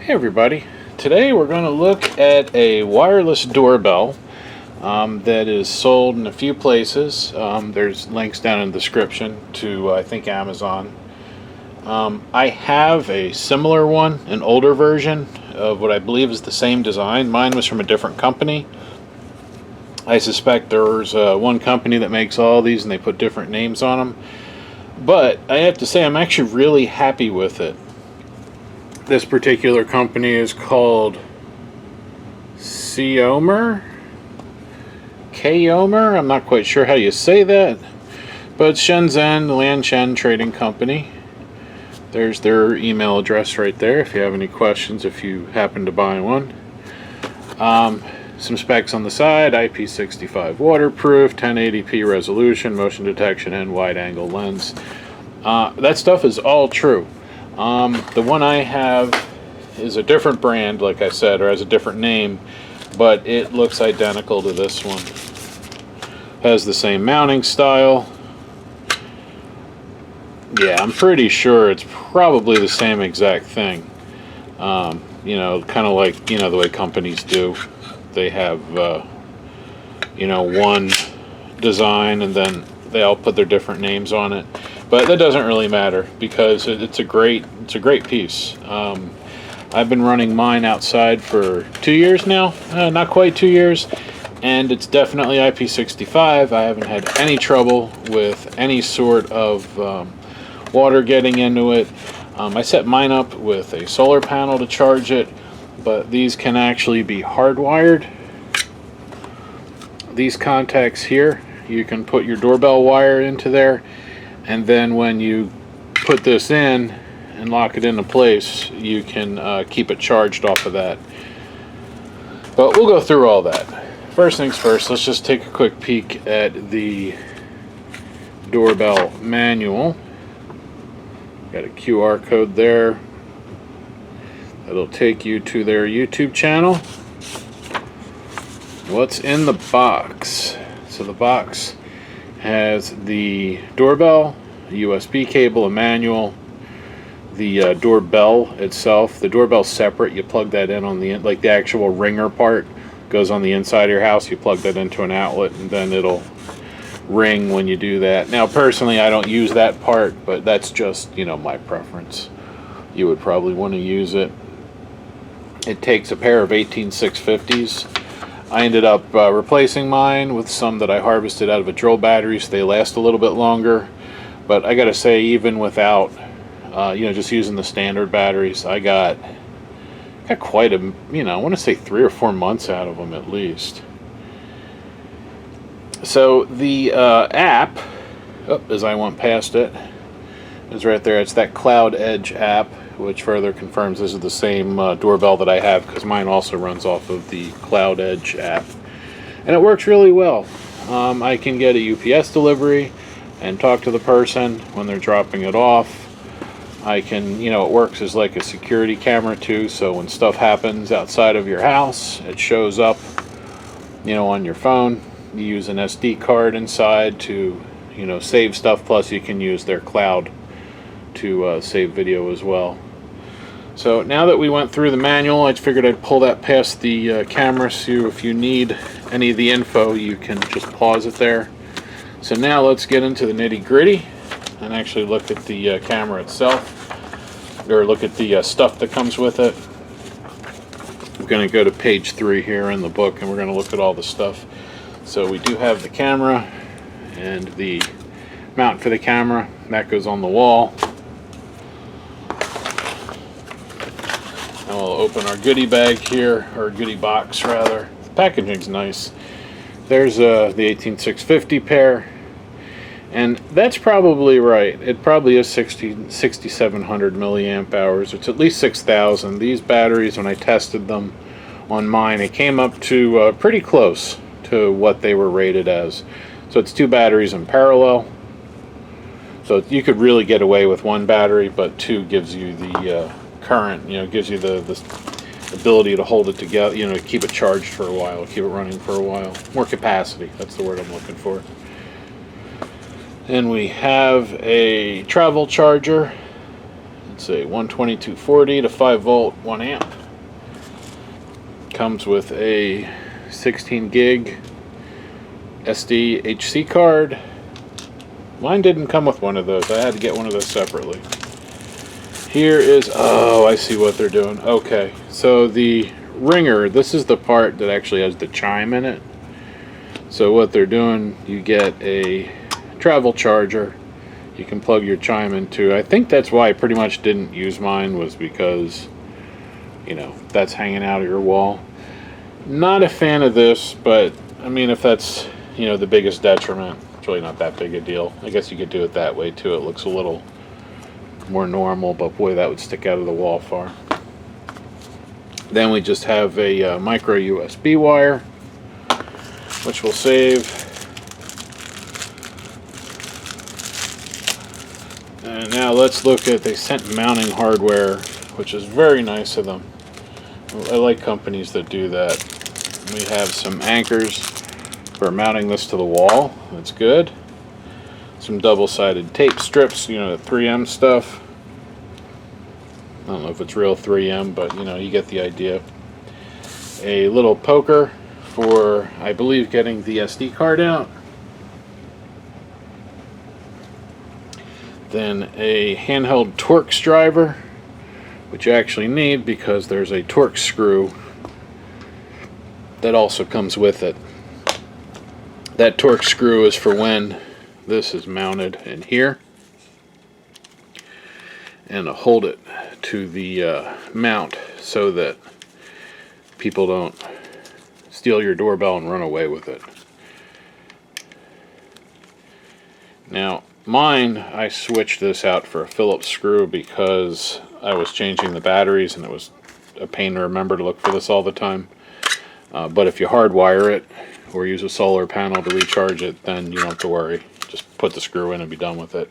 Hey everybody, today we're going to look at a wireless doorbell that is sold in a few places. There's links down in the description to I think Amazon. I have a similar one, an older version of what I believe is the same design. Mine was from a different company. I suspect there's one company that makes all these and they put different names on them. But I have to say I'm actually really happy with it. This particular company is called Ceyomur. I'm not quite sure how you say that, but it's Shenzhen Lianshan Trading Company. There's their email address right there if you have any questions, if you happen to buy one. Some specs on the side: IP65 waterproof, 1080p resolution, motion detection, and wide angle lens. That stuff is all true. The one I have is a different brand, like I said, or has a different name, but it looks identical to this one. Has the same mounting style. Yeah, I'm pretty sure it's probably the same exact thing. You know, kind of like, you know, the way companies do. They have, you know, one design and then they all put their different names on it. But that doesn't really matter because it's a great piece. I've been running mine outside for 2 years now, not quite 2 years, and it's definitely IP65. I haven't had any trouble with any sort of water getting into it. I set mine up with a solar panel to charge it, but these can actually be hardwired. These contacts here, you can put your doorbell wire into there, and then when you put this in and lock it into place, you can keep it charged off of that. But we'll go through all that. First things first, let's just take a quick peek at the doorbell manual. Got a QR code there. It'll take you to their YouTube channel. What's in the box? So the box has the doorbell, a USB cable, a manual, the doorbell itself. The doorbell's separate. You plug that in on the, like the actual ringer part goes on the inside of your house. You plug that into an outlet and then it'll ring when you do that. Now personally I don't use that part, but that's just, you know, my preference. You would probably want to use it. It takes a pair of 18650s. I ended up replacing mine with some that I harvested out of a drill battery, so they last a little bit longer. But I gotta say, even without, you know, just using the standard batteries, I got quite a, you know, I want to say 3 or 4 months out of them at least. So the app, as I went past it, is right there. It's that Cloud Edge app, which further confirms this is the same doorbell that I have, because mine also runs off of the Cloud Edge app. And it works really well. I can get a UPS delivery and talk to the person when they're dropping it off. I can, you know, it works as like a security camera too, so when stuff happens outside of your house, it shows up, you know, on your phone. You use an SD card inside to, you know, save stuff, plus you can use their cloud to save video as well. So now that we went through the manual, I figured I'd pull that past the camera, so if you need any of the info you can just pause it there. So now let's get into the nitty-gritty and actually look at the camera itself, or look at the stuff that comes with it. We're going to go to page 3 here in the book and we're going to look at all the stuff. So we do have the camera and the mount for the camera. That goes on the wall. And we'll open our goodie bag here, or goodie box rather. The packaging's nice. There's the 18650 pair. And that's probably right. It probably is 6,700 milliamp hours. It's at least 6,000. These batteries, when I tested them on mine, it came up to pretty close to what they were rated as. So it's 2 batteries in parallel. So you could really get away with 1 battery, but 2 gives you the current, you know, gives you the ability to hold it together, you know, to keep it charged for a while, keep it running for a while. More capacity, that's the word I'm looking for. And we have a travel charger let's see, 120 240 to 5 volt 1 amp. Comes with a 16 gig SDHC card. Mine didn't come with one of those. I had to get one of those separately. Here is, oh, I see what they're doing. Okay, so the ringer, this is the part that actually has the chime in it. So what they're doing, you get a travel charger you can plug your chime into. I think that's why I pretty much didn't use mine, was because, you know, that's hanging out of your wall. Not a fan of this, but I mean, if that's, you know, the biggest detriment, it's really not that big a deal. I guess you could do it that way too. It looks a little more normal, but boy, that would stick out of the wall far. Then we just have a micro USB wire, which will save. And now let's look at, they sent mounting hardware, which is very nice of them. I like companies that do that. We have some anchors for mounting this to the wall. That's good. Some double-sided tape strips, you know, the 3M stuff. I don't know if it's real 3M, but you know, you get the idea. A little poker for, I believe, getting the SD card out. Then a handheld Torx driver, which you actually need because there's a Torx screw that also comes with it. That Torx screw is for when this is mounted in here, and to hold it to the mount so that people don't steal your doorbell and run away with it. Now mine, I switched this out for a Phillips screw because I was changing the batteries and it was a pain to remember to look for this all the time. But if you hardwire it or use a solar panel to recharge it, then you don't have to worry. Just put the screw in and be done with it.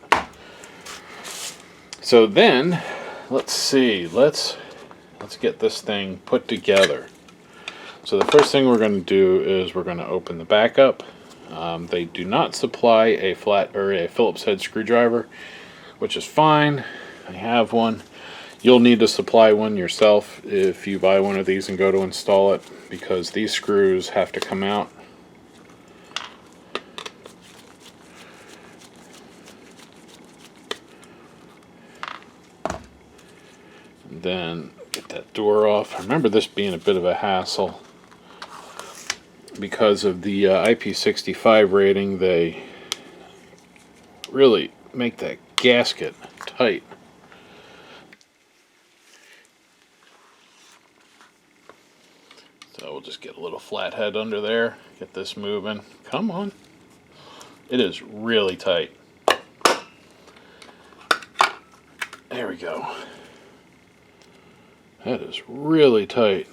So then, let's see, let's get this thing put together. So the first thing we're going to do is we're going to open the back up. They do not supply a flat or a Phillips head screwdriver, which is fine. I have one. You'll need to supply one yourself if you buy one of these and go to install it, because these screws have to come out. And then get that door off. I remember this being a bit of a hassle. Because of the IP65 rating, they really make that gasket tight. So we'll just get a little flathead under there, get this moving. Come on. It is really tight. There we go. That is really tight.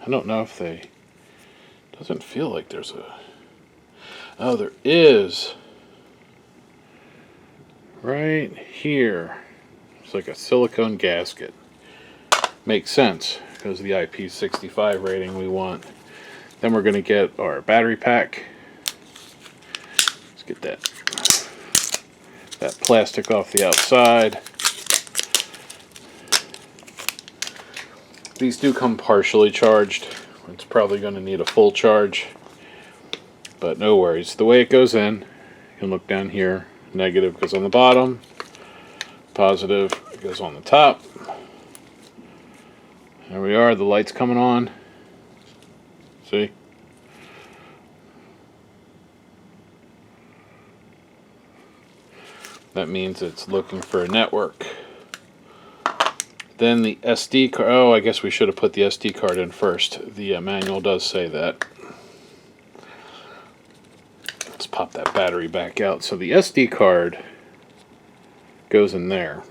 I don't know if they... Doesn't feel like there's a... Oh, there is. Right here. It's like a silicone gasket. Makes sense, because of the IP65 rating we want. Then we're going to get our battery pack. Let's get that plastic off the outside. These do come partially charged. It's probably going to need a full charge, but no worries. The way it goes in, you can look down here. Negative goes on the bottom, positive goes on the top. There we are, the light's coming on. See? That means it's looking for a network. Then the SD card, oh, I guess we should have put the SD card in first. The manual does say that. Let's pop that battery back out. So the SD card goes in there.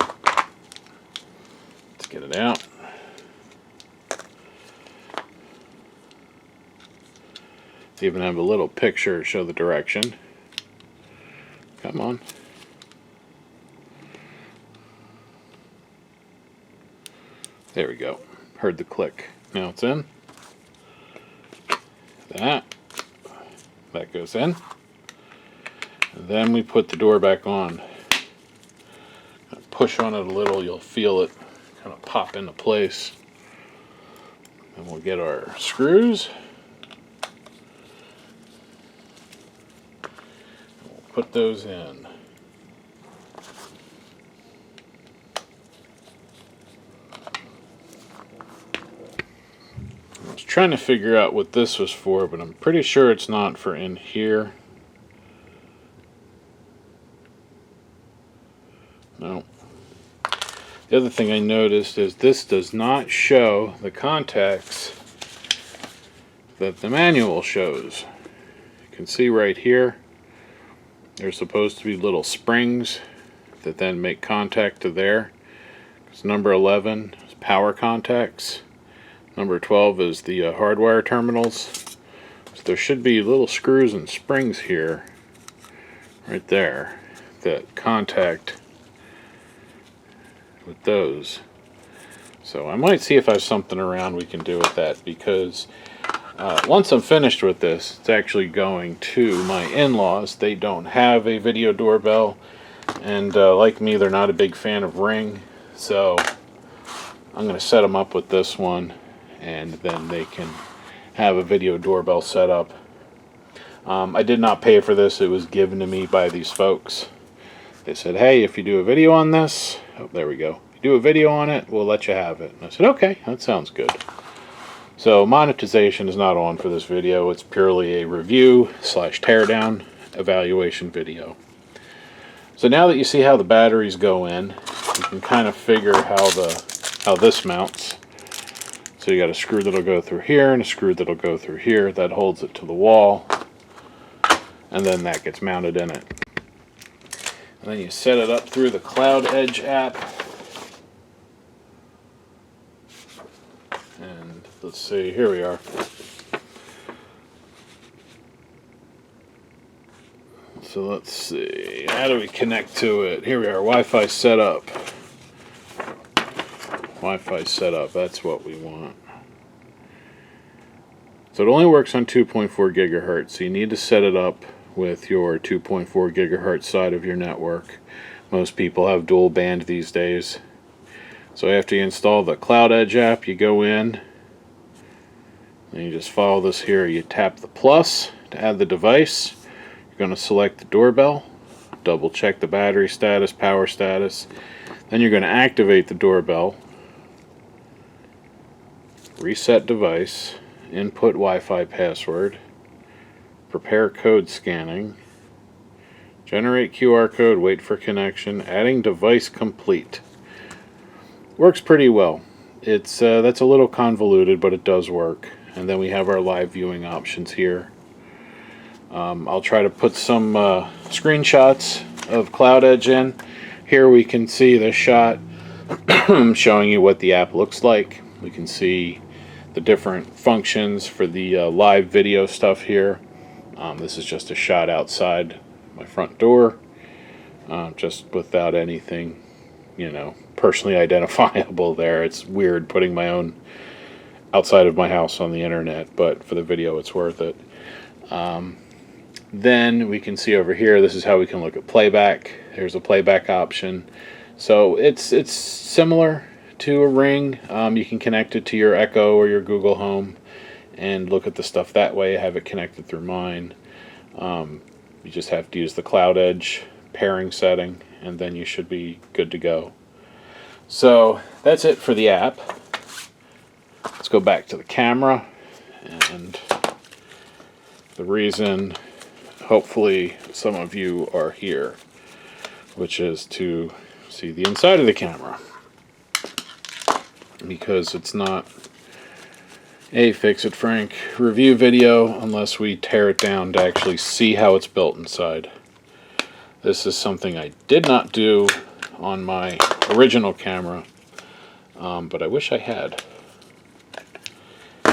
Let's get it out. They even have a little picture to show the direction. Come on. There we go. Heard the click. Now it's in. That goes in. And then we put the door back on. push on it a little, you'll feel it kind of pop into place. And we'll get our screws. We'll put those in. I was trying to figure out what this was for, but I'm pretty sure it's not for in here. No. The other thing I noticed is this does not show the contacts that the manual shows. You can see right here, there's supposed to be little springs that then make contact to there. It's number 11 is power contacts. Number 12 is the hardwire terminals. So there should be little screws and springs here, right there, that contact with those. So I might see if I have something around we can do with that, because once I'm finished with this, it's actually going to my in-laws. They don't have a video doorbell, and like me, they're not a big fan of Ring, so I'm going to set them up with this one, and then they can have a video doorbell set up. I did not pay for this. It was given to me by these folks. They said, hey, if you do a video on this, oh, there we go. If you do a video on it, we'll let you have it. And I said, okay, that sounds good. So monetization is not on for this video. It's purely a review / teardown evaluation video. So now that you see how the batteries go in, you can kind of figure how this mounts. So you got a screw that'll go through here and a screw that'll go through here. That holds it to the wall, and then that gets mounted in it. And then you set it up through the Cloud Edge app. And let's see, here we are. So let's see, how do we connect to it? Here we are, Wi-Fi setup. Wi-Fi setup, that's what we want. So it only works on 2.4 gigahertz, so you need to set it up with your 2.4 gigahertz side of your network. Most people have dual band these days. So after you install the Cloud Edge app, you go in and you just follow this here. You tap the plus to add the device. You're going to select the doorbell, double check the battery status, power status. Then you're going to activate the doorbell, reset device, input Wi-Fi password, prepare code scanning, generate QR code, wait for connection, adding device complete. Works pretty well. It's that's a little convoluted, but it does work. And then we have our live viewing options here. I'll try to put some screenshots of Cloud Edge in. Here we can see the shot showing you what the app looks like. We can see the different functions for the live video stuff here. This is just a shot outside my front door, just without anything, you know, personally identifiable there. It's weird putting my own outside of my house on the internet, but for the video it's worth it. Then we can see over here, this is how we can look at playback. There's a playback option. So it's similar to a Ring. You can connect it to your Echo or your Google Home and look at the stuff that way. I have it connected through mine. You just have to use the Cloud Edge pairing setting, and then you should be good to go. So that's it for the app. Let's go back to the camera, and the reason hopefully some of you are here, which is to see the inside of the camera, because it's not a Fix It Frank review video unless we tear it down to actually see how it's built inside. This is something I did not do on my original camera, but I wish I had.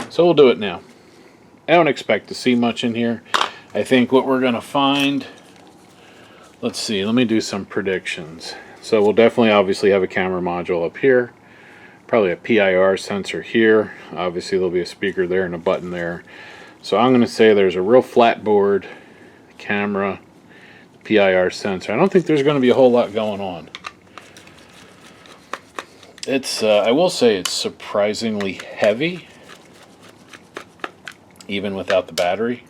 So we'll do it now. I don't expect to see much in here. I think what we're going to find, let's see, let me do some predictions. So we'll definitely obviously have a camera module up here. Probably a PIR sensor here. Obviously there'll be a speaker there and a button there. So I'm going to say there's a real flat board, camera, PIR sensor. I don't think there's going to be a whole lot going on. It's, I will say it's surprisingly heavy, even without the battery.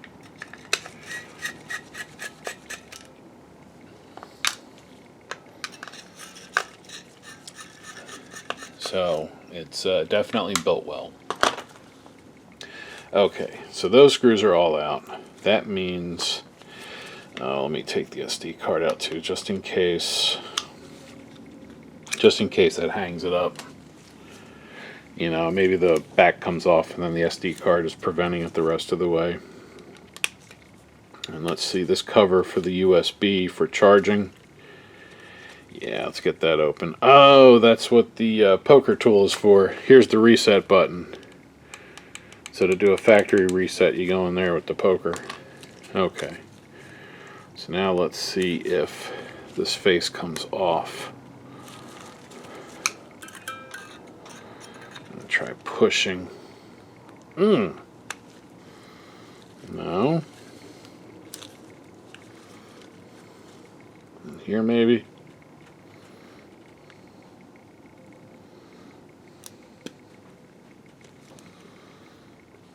So it's definitely built well. Okay, so those screws are all out. That means, let me take the SD card out too, just in case that hangs it up. You know, maybe the back comes off and then the SD card is preventing it the rest of the way. And let's see, this cover for the USB for charging. Yeah, let's get that open. Oh, that's what the poker tool is for. Here's the reset button. So to do a factory reset, you go in there with the poker. Okay. So now let's see if this face comes off. Try pushing. No. Here maybe.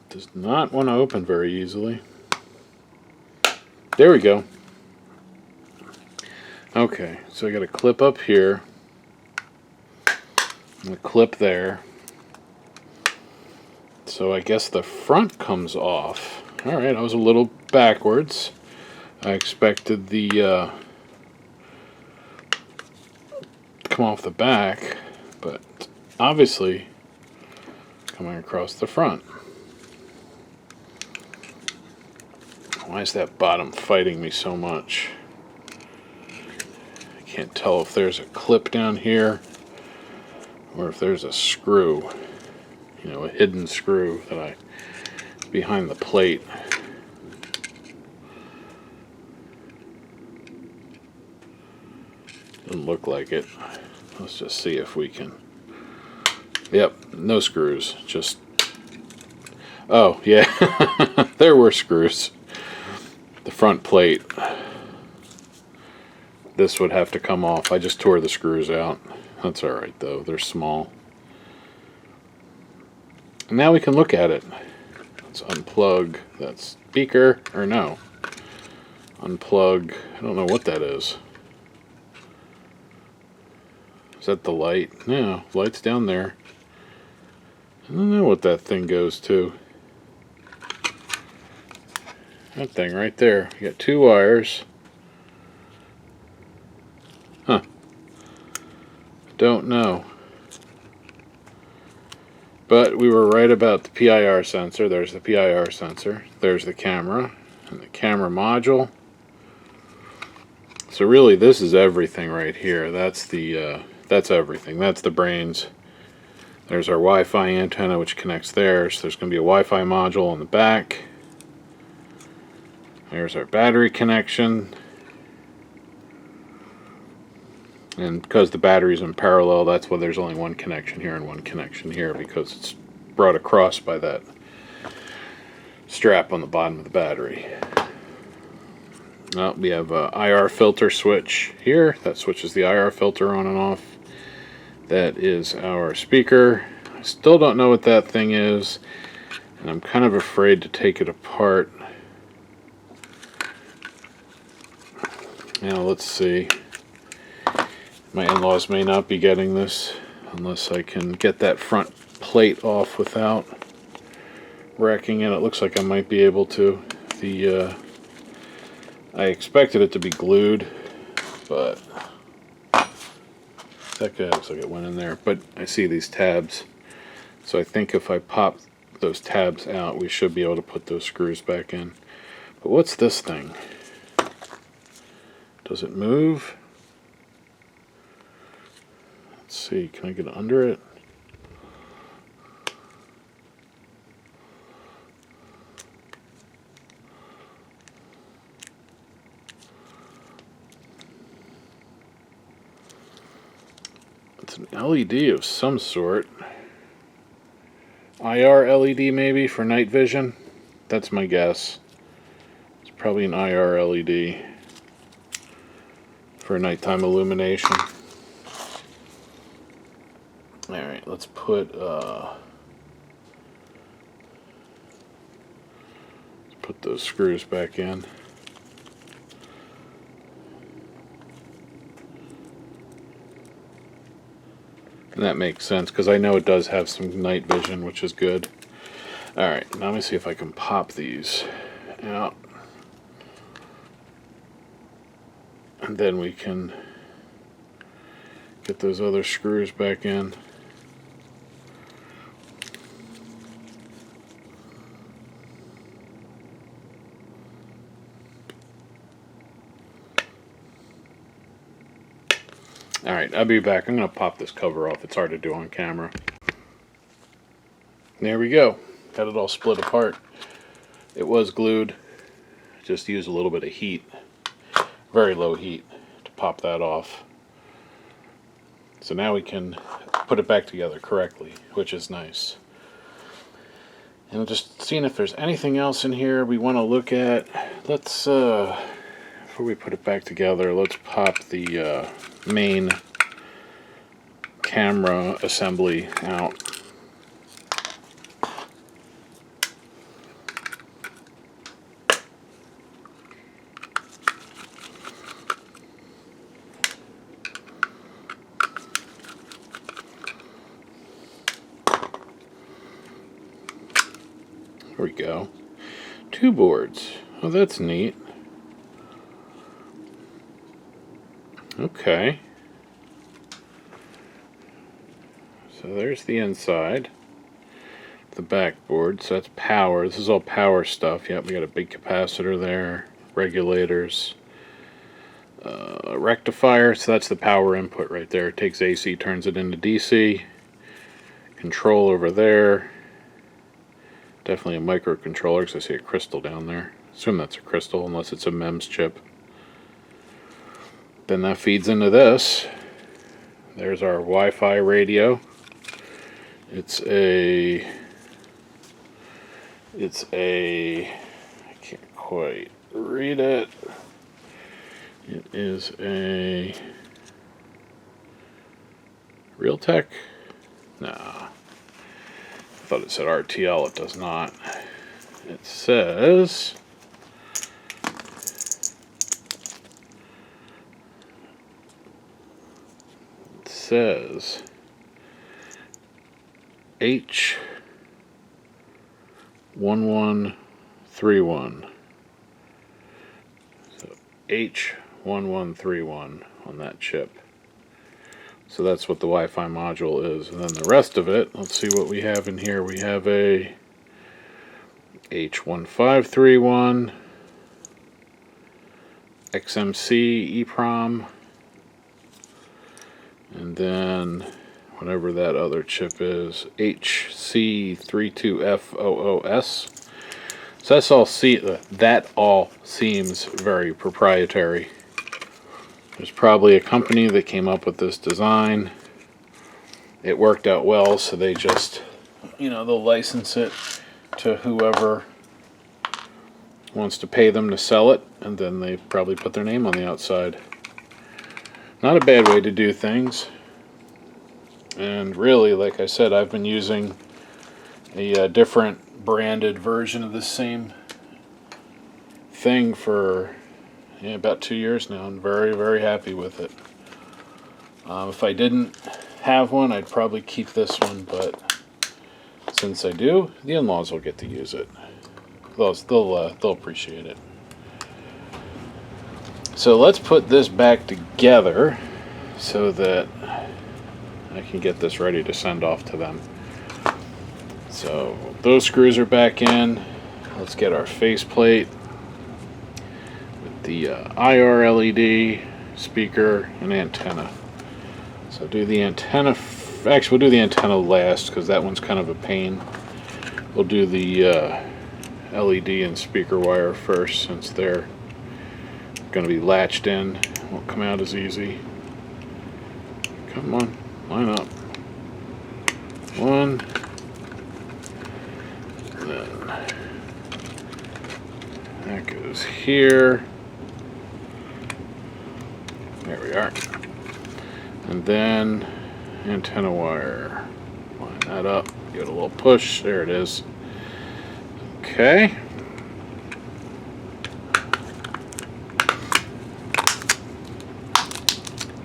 Does not want to open very easily. There we go. Okay, so I got a clip up here and a clip there. So I guess the front comes off. Alright, I was a little backwards. I expected the to come off the back, but obviously coming across the front. Why is that bottom fighting me so much? I can't tell if there's a clip down here or if there's a screw. You know, a hidden screw that behind the plate. Doesn't look like it. Let's just see if we can. Yep, no screws. Just. Oh, yeah. There were screws. The front plate. This would have to come off. I just tore the screws out. That's alright though. They're small. Now we can look at it. Let's unplug that speaker, or no. Unplug, I don't know what that is. Is that the light? No, light's down there. I don't know what that thing goes to. That thing right there. You got two wires. Huh. Don't know. But we were right about the PIR sensor. There's the PIR sensor. There's the camera and the camera module. So really, this is everything right here. That's the that's everything. That's the brains. There's our Wi-Fi antenna, which connects there. So there's going to be a Wi-Fi module on the back. There's our battery connection. And because the battery's in parallel, that's why there's only one connection here and one connection here, because it's brought across by that strap on the bottom of the battery. Well, we have a IR filter switch here. That switches the IR filter on and off. That is our speaker. I still don't know what that thing is, and I'm kind of afraid to take it apart. Now let's see. My in-laws may not be getting this unless I can get that front plate off without wrecking it. It looks like I might be able to. I expected it to be glued, but that guy looks like it went in there. But I see these tabs, so I think if I pop those tabs out, we should be able to put those screws back in. But what's this thing? Does it move? Let's see, can I get under it? It's an LED of some sort. IR LED maybe for night vision? That's my guess. It's probably an IR LED for nighttime illumination. Alright, let's put those screws back in. And that makes sense because I know it does have some night vision, which is good. Alright, now let me see if I can pop these out. And then we can get those other screws back in. Alright, I'll be back. I'm going to pop this cover off. It's hard to do on camera. There we go. Got it all split apart. It was glued. Just used a little bit of heat. Very low heat to pop that off. So now we can put it back together correctly, which is nice. And I'm just seeing if there's anything else in here we want to look at. Let's, before we put it back together, let's pop the main camera assembly out. There we go. 2 boards. Oh, that's neat. Okay. So there's the inside. The backboard. So that's power. This is all power stuff. Yep, we got a big capacitor there. Regulators. A rectifier. So that's the power input right there. It takes AC, turns it into DC. Control over there. Definitely a microcontroller because I see a crystal down there. Assume that's a crystal unless it's a MEMS chip. Then that feeds into this. There's our Wi-Fi radio. It's a I can't quite read it. It is a Realtek? Nah. I thought it said RTL, it does not. It says H1131. So H1131 on that chip. So that's what the Wi-Fi module is. And then the rest of it, let's see what we have in here. We have a H1531, XMC EEPROM, and then whatever that other chip is, HC32FOOS. So that all seems very proprietary. There's probably a company that came up with this design. It worked out well, so they just, they'll license it to whoever wants to pay them to sell it, and then they probably put their name on the outside. Not a bad way to do things. And really, like I said, I've been using a different branded version of the same thing for about 2 years now. I'm very, very happy with it. If I didn't have one, I'd probably keep this one, but since I do, the in-laws will get to use it. They'll appreciate it. So let's put this back together so that I can get this ready to send off to them. So those screws are back in. Let's get our faceplate with the IR LED, speaker, and antenna. So do the antenna. Actually, we'll do the antenna last because that one's kind of a pain. We'll do the LED and speaker wire first since they're going to be latched in. Won't come out as easy. Come on, line up. One. Then that goes here. There we are. And then antenna wire. Line that up, give it a little push. There it is. Okay.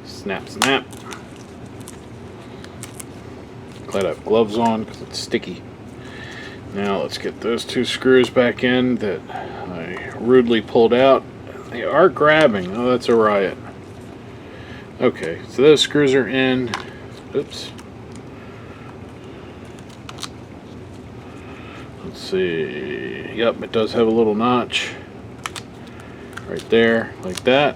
Snap, snap. Glad I have gloves on because it's sticky. Now let's get those two screws back in that I rudely pulled out. They are grabbing. Oh, that's a riot. Okay, so those screws are in. Oops. Let's see. Yep, it does have a little notch right there, like that.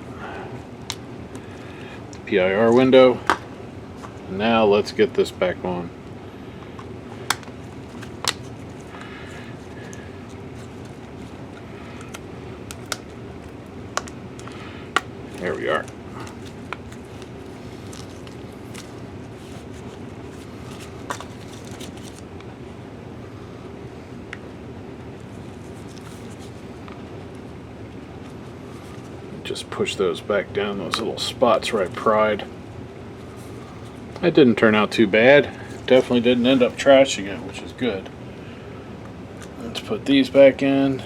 PIR window. Now let's get this back on. There we are. Just push those back down, those little spots where I pried. That didn't turn out too bad. Definitely didn't end up trashing it, which is good. Let's put these back in.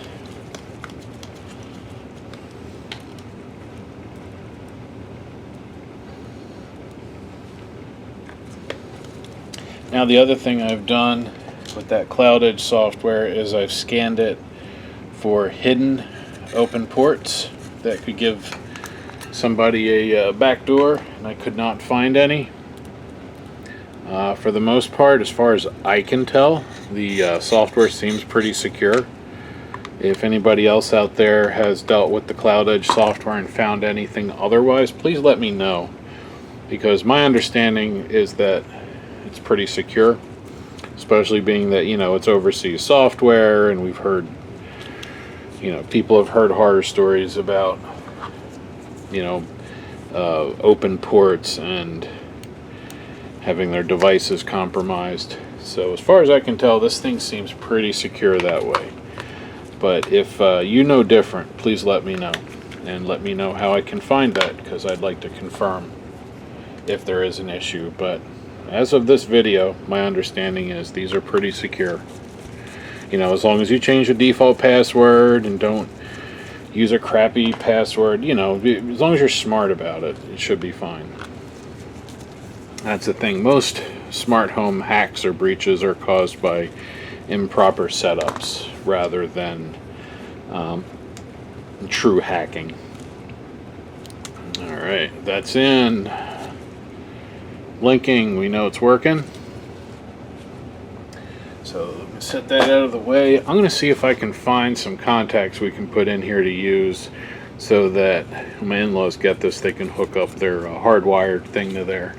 Now the other thing I've done with that Cloud Edge software is I've scanned it for hidden open ports that could give somebody a back door, and I could not find any. For the most part, as far as I can tell, the software seems pretty secure. If anybody else out there has dealt with the Cloud Edge software and found anything otherwise, please let me know, because my understanding is that it's pretty secure, especially being that, you know, it's overseas software, and we've heard, you know, people have heard horror stories about, you know, open ports and having their devices compromised. So as far as I can tell, this thing seems pretty secure that way. But if you know different, please let me know, and let me know how I can find that, because I'd like to confirm if there is an issue. But as of this video, my understanding is these are pretty secure. You know, as long as you change the default password and don't use a crappy password, you know, as long as you're smart about it, it should be fine. That's the thing. Most smart home hacks or breaches are caused by improper setups rather than true hacking. Alright, that's in. Blinking, we know it's working. So let me set that out of the way. I'm going to see if I can find some contacts we can put in here to use so that when my in-laws get this, they can hook up their hardwired thing to there.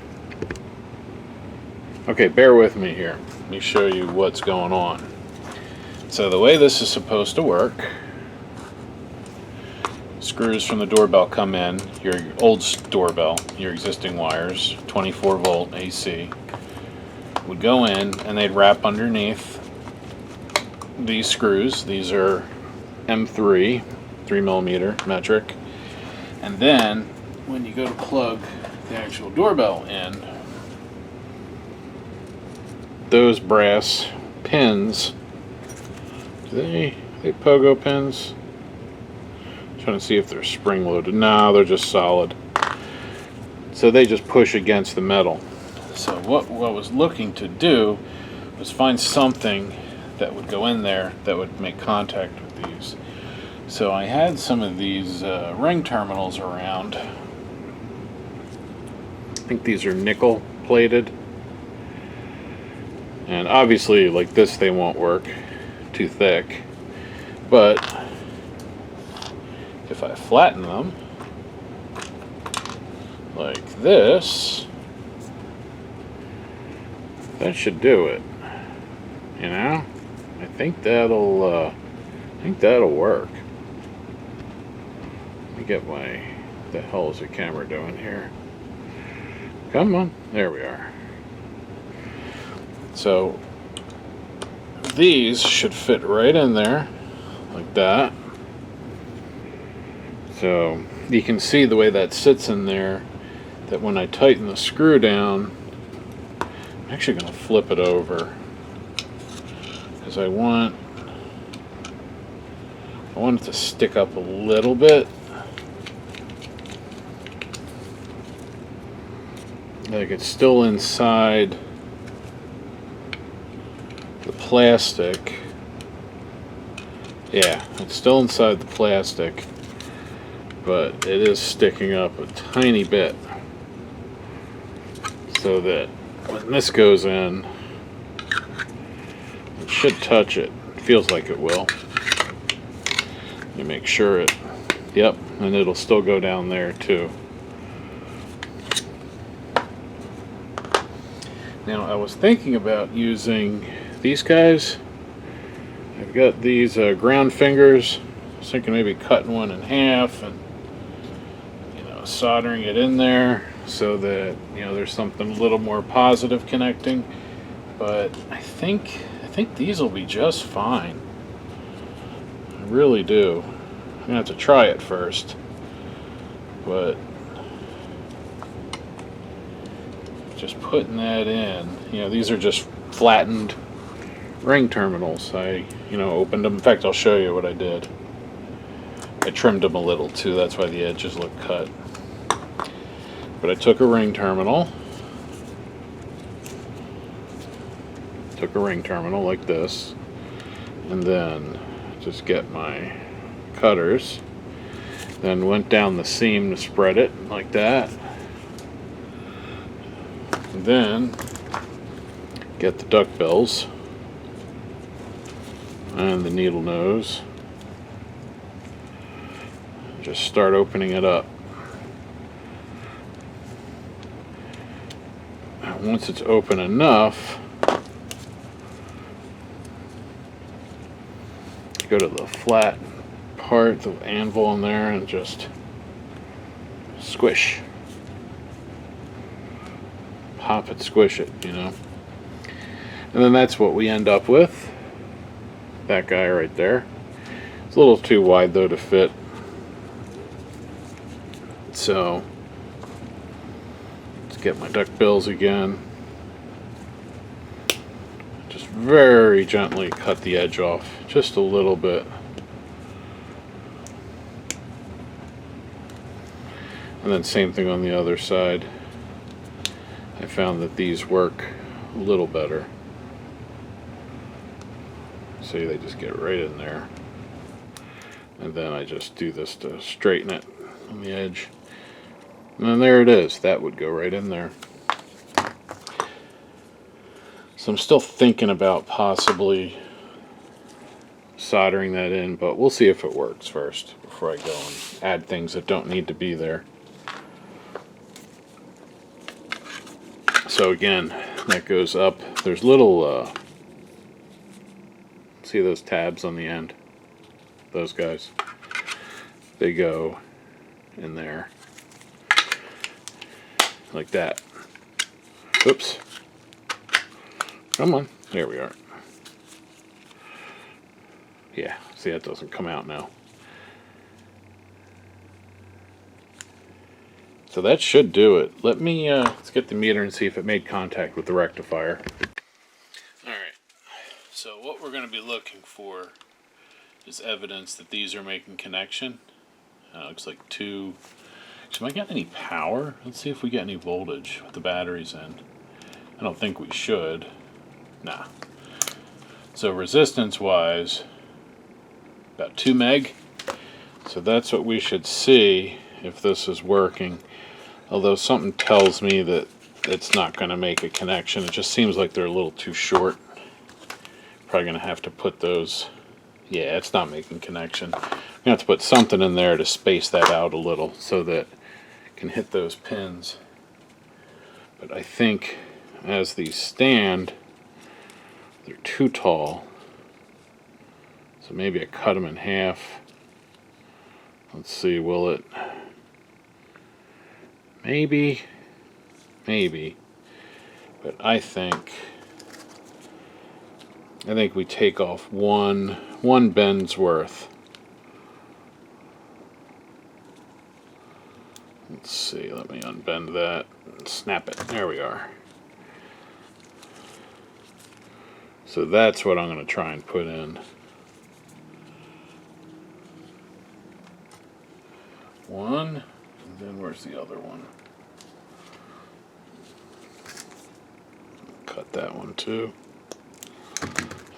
Okay, bear with me here. Let me show you what's going on. So the way this is supposed to work, screws from the doorbell come in, your old doorbell, your existing wires, 24 volt AC, would go in and they'd wrap underneath these screws. These are M3, 3mm metric. And then when you go to plug the actual doorbell in, those brass pins, they pogo pins? I'm trying to see if they're spring loaded. No, they're just solid. So they just push against the metal. So what I was looking to do was find something that would go in there that would make contact with these. So I had some of these ring terminals around. I think these are nickel plated. And obviously, like this, they won't work. Too thick. But if I flatten them like this, that should do it. You know, I think that'll work. Let me get my. What the hell is the camera doing here? Come on, there we are. So these should fit right in there, like that. So you can see the way that sits in there, that when I tighten the screw down, I'm actually going to flip it over because I want it to stick up a little bit. Like it's still inside the plastic. Yeah, it's still inside the plastic, but it is sticking up a tiny bit, so that when this goes in, it should touch it. It feels like it will. You make sure it, yep, and it'll still go down there too. Now I was thinking about using these guys. I've got these ground fingers. I was thinking maybe cutting one in half and soldering it in there so that there's something a little more positive connecting. But I think these will be just fine. I really do. I'm gonna have to try it first, but just putting that in. These are just flattened ring terminals. I opened them. In fact, I'll show you what I did. I trimmed them a little too, that's why the edges look cut. But I took a ring terminal like this, and then just get my cutters, then went down the seam to spread it like that, and then get the duck bills and the needle nose. Just start opening it up. And once it's open enough, go to the flat part, the anvil in there, and just squish. Pop it, squish it, And then that's what we end up with. That guy right there. It's a little too wide though to fit. So let's get my duck bills again. Just very gently cut the edge off, just a little bit. And then same thing on the other side. I found that these work a little better. See, they just get right in there. And then I just do this to straighten it on the edge. And then there it is. That would go right in there. So I'm still thinking about possibly soldering that in, but we'll see if it works first before I go and add things that don't need to be there. So again, that goes up. There's little, see those tabs on the end? Those guys. They go in there. Like that. Oops. Come on. There we are. Yeah, see, that doesn't come out now. So that should do it. Let me, let's get the meter and see if it made contact with the rectifier. Alright, so what we're going to be looking for is evidence that these are making connection. Looks like two. So am I getting any power? Let's see if we get any voltage with the batteries in. I don't think we should. Nah. So resistance wise, about 2 meg. So that's what we should see if this is working. Although something tells me that it's not going to make a connection. It just seems like they're a little too short. Probably going to have to put those. Yeah, it's not making connection. I'm going to have to put something in there to space that out a little so that it can hit those pins. But I think as these stand, they're too tall. So maybe I cut them in half. Let's see, will it? Maybe. But I think we take off one bend's worth. Let's see, let me unbend that and snap it. There we are. So that's what I'm going to try and put in. One, and then where's the other one? Cut that one too.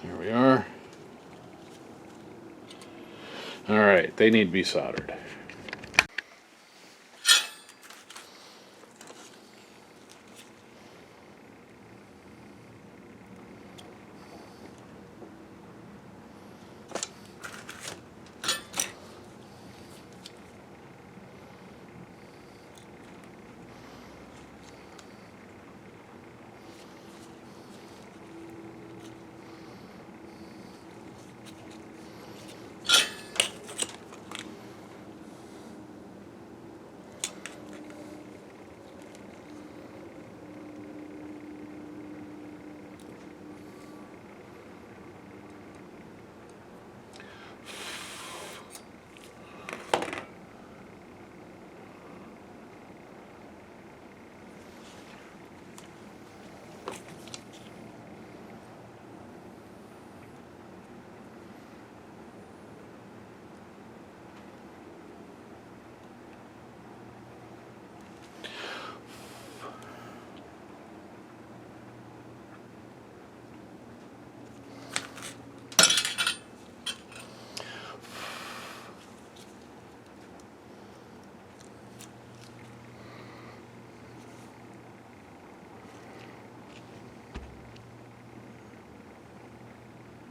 Here we are. Alright, they need to be soldered.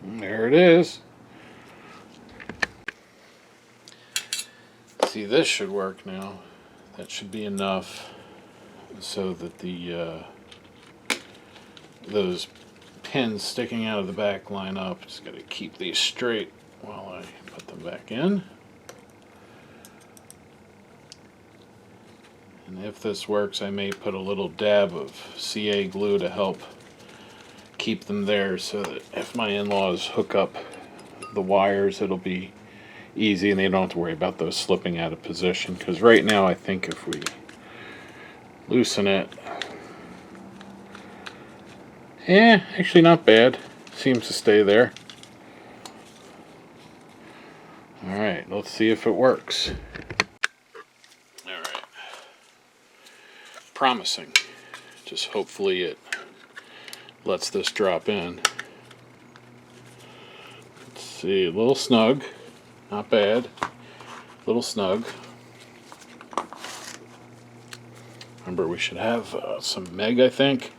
There it is. See, this should work now. That should be enough so that the those pins sticking out of the back line up. Just got to keep these straight while I put them back in. And if this works, I may put a little dab of CA glue to help keep them there so that if my in-laws hook up the wires, it'll be easy and they don't have to worry about those slipping out of position. Because right now I think if we loosen it, actually not bad. Seems to stay there. Alright, let's see if it works. Alright. Promising. Just hopefully it lets this drop in. Let's see, a little snug. Not bad. A little snug. Remember, we should have some Meg, I think.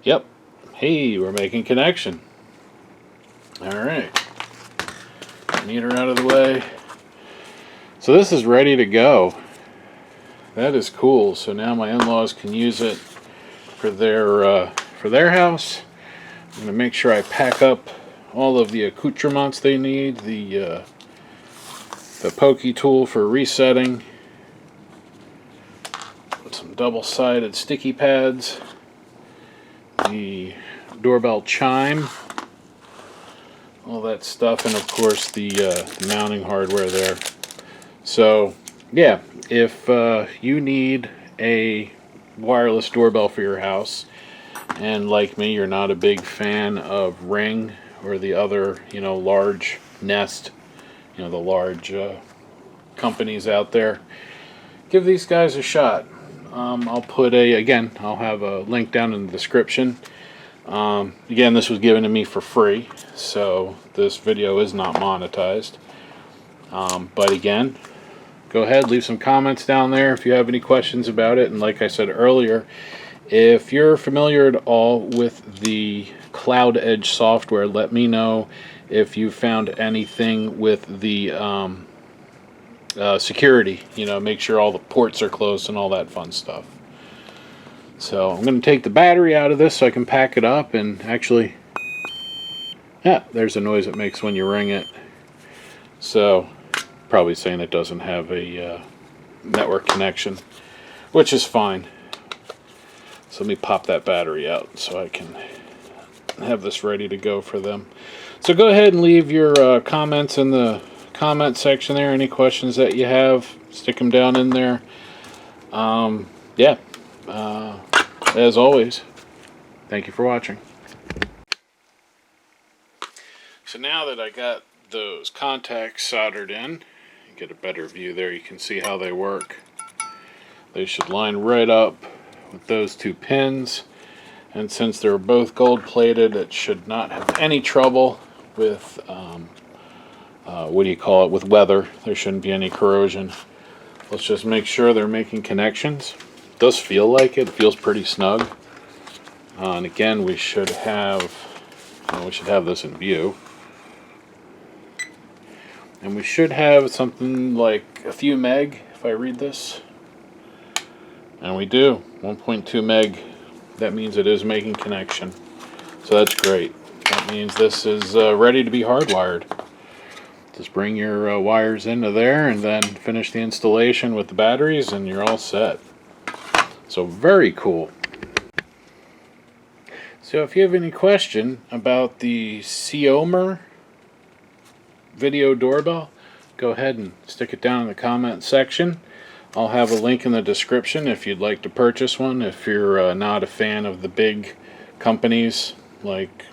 Yep. Hey, we're making connection. Alright. Need her out of the way. So this is ready to go. That is cool. So now my in-laws can use it for their house. I'm going to make sure I pack up all of the accoutrements they need. The pokey tool for resetting. Put some double-sided sticky pads. The doorbell chime. All that stuff, and of course the mounting hardware there. So yeah, if you need a wireless doorbell for your house, and like me, you're not a big fan of Ring or the other, large Nest, the large companies out there, give these guys a shot. I'll have a link down in the description. Again, this was given to me for free, so this video is not monetized. But again, go ahead, leave some comments down there if you have any questions about it. And like I said earlier, if you're familiar at all with the Cloud Edge software, let me know if you found anything with the security. Make sure all the ports are closed and all that fun stuff. So I'm going to take the battery out of this so I can pack it up, and actually, there's a noise it makes when you ring it. So probably saying it doesn't have a network connection, which is fine. So let me pop that battery out so I can have this ready to go for them. So go ahead and leave your comments in the comment section there. Any questions that you have, stick them down in there. As always, thank you for watching. So now that I got those contacts soldered in, you get a better view there. You can see how they work. They should line right up with those two pins. And since they're both gold plated, it should not have any trouble with, with weather. There shouldn't be any corrosion. Let's just make sure they're making connections. It does feel like it. It feels pretty snug. And again, we should have this in view. And we should have something like a few meg, if I read this. And we do, 1.2 meg. That means it is making connection. So that's great. That means this is ready to be hardwired. Just bring your wires into there and then finish the installation with the batteries and you're all set. So very cool. So if you have any question about the Ceyomur video doorbell, go ahead and stick it down in the comment section. I'll have a link in the description if you'd like to purchase one. If you're not a fan of the big companies like,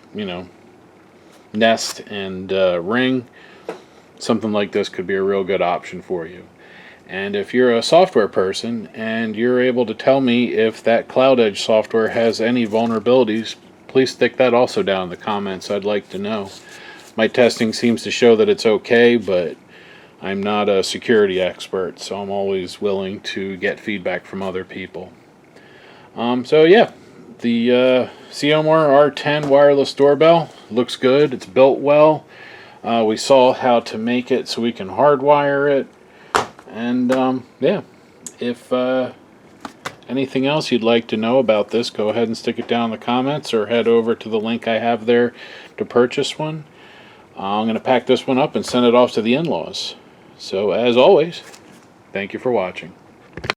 Nest and Ring, something like this could be a real good option for you. And if you're a software person and you're able to tell me if that Cloud Edge software has any vulnerabilities, please stick that also down in the comments. I'd like to know. My testing seems to show that it's okay, but I'm not a security expert, so I'm always willing to get feedback from other people. So yeah, the Ceyomur R10 wireless doorbell looks good. It's built well. We saw how to make it so we can hardwire it. And yeah, if anything else you'd like to know about this, go ahead and stick it down in the comments or head over to the link I have there to purchase one. I'm going to pack this one up and send it off to the in-laws. So as always, thank you for watching.